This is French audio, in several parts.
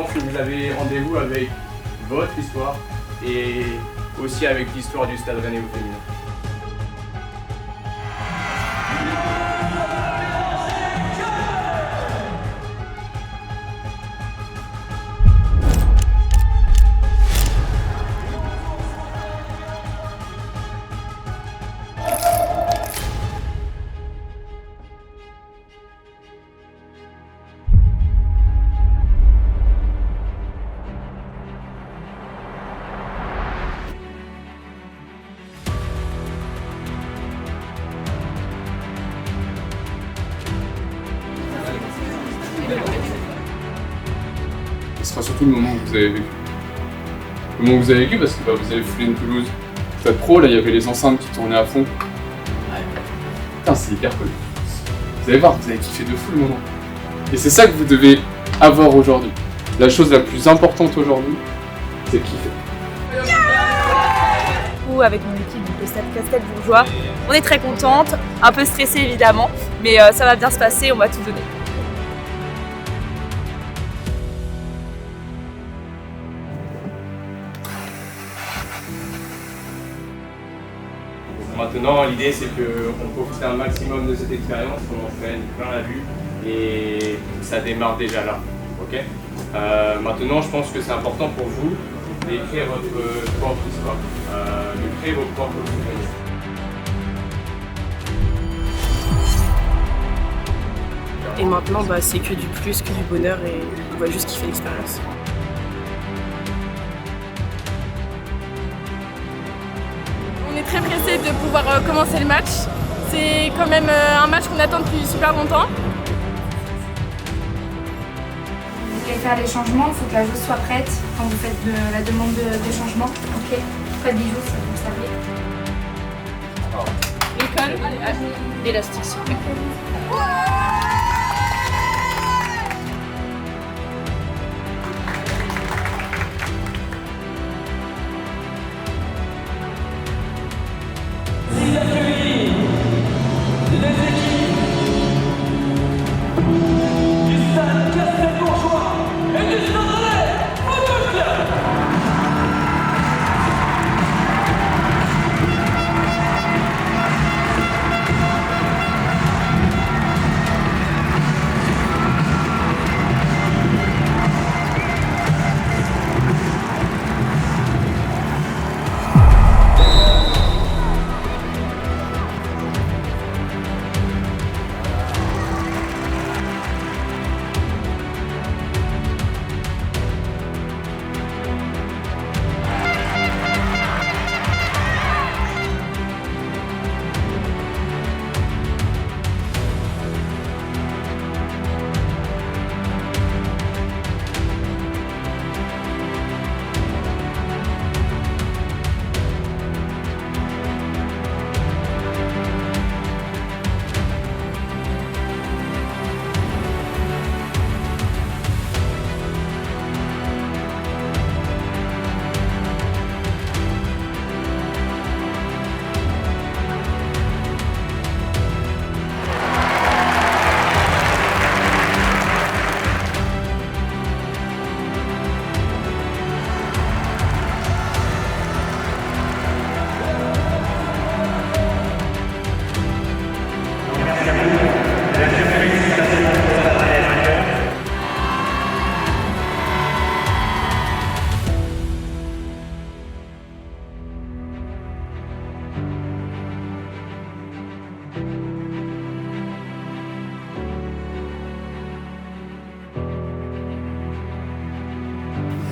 pense que vous avez rendez-vous avec votre histoire et aussi avec l'histoire du Stade Rennais au féminin. Ce sera surtout le moment que vous avez vécu. Le moment que vous avez vécu parce que vous avez foulé une pelouse. Stade Pro, là il y avait les enceintes qui tournaient à fond. Putain, c'est hyper cool. Vous allez voir, vous avez kiffé de fou le moment. Et c'est ça que vous devez avoir aujourd'hui. La chose la plus importante aujourd'hui, c'est kiffer. Avec mon équipe du Stade Castelbourgeois, on est très contente, un peu stressée évidemment, mais ça va bien se passer, on va tout donner. Maintenant, l'idée c'est qu'on profite un maximum de cette expérience, qu'on en prenne plein la vue et ça démarre déjà là. Okay, maintenant, je pense que c'est important pour vous d'écrire votre propre histoire, de créer vos propres souvenirs. Et maintenant, c'est que du plus, que du bonheur et on va juste kiffer l'expérience. On est très pressés de pouvoir commencer le match. C'est quand même un match qu'on attend depuis super longtemps. Vous voulez faire les changements, il faut que la joueuse soit prête quand vous faites la demande de changement. Ok, pas de bijoux, ça vous le savez. École, l'élastique s'il vous plaît.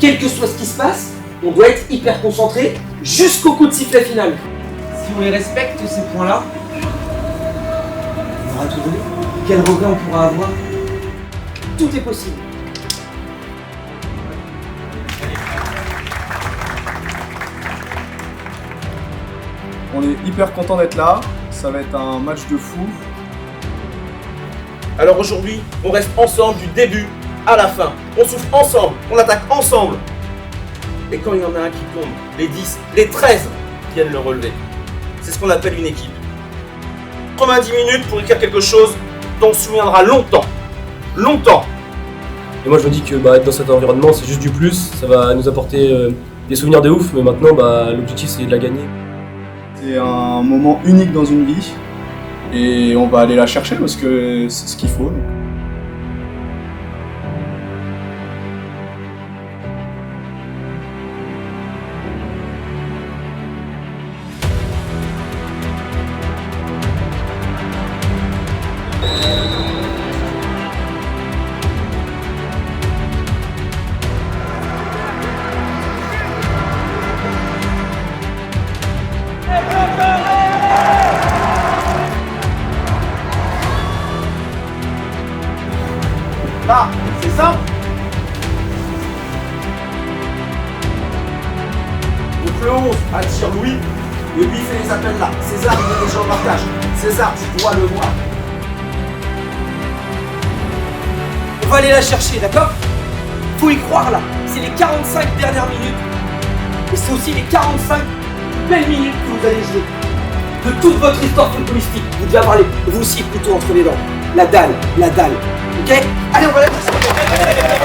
Quel que soit ce qui se passe, on doit être hyper concentré jusqu'au coup de sifflet final. Si on les respecte, ces points-là, on aura tout donné. Quel regret on pourra avoir? Tout est possible. On est hyper content d'être là, ça va être un match de fou. Alors aujourd'hui, on reste ensemble du début à la fin. On souffle ensemble, on attaque ensemble. Et quand il y en a un qui tombe, les 10, les 13 viennent le relever. C'est ce qu'on appelle une équipe. 90 minutes pour écrire quelque chose dont on se souviendra longtemps. Longtemps. Et Et moi je me dis que être dans cet environnement c'est juste du plus, ça va nous apporter des souvenirs de ouf, mais maintenant l'objectif c'est de la gagner. C'est un moment unique dans une vie et on va aller la chercher parce que c'est ce qu'il faut. Donc. Là, c'est simple. Donc le 11 attire Louis, et lui fait les appels là. César, il est déjà en marquage. César, tu dois le voir. On va aller la chercher, d'accord? Faut y croire là. C'est les 45 dernières minutes. Et c'est aussi les 45 belles minutes que vous allez jouer. De toute votre histoire footballistique, vous devez avoir vous aussi plutôt entre les dents. La dalle. Ok? Allez, on va la chercher.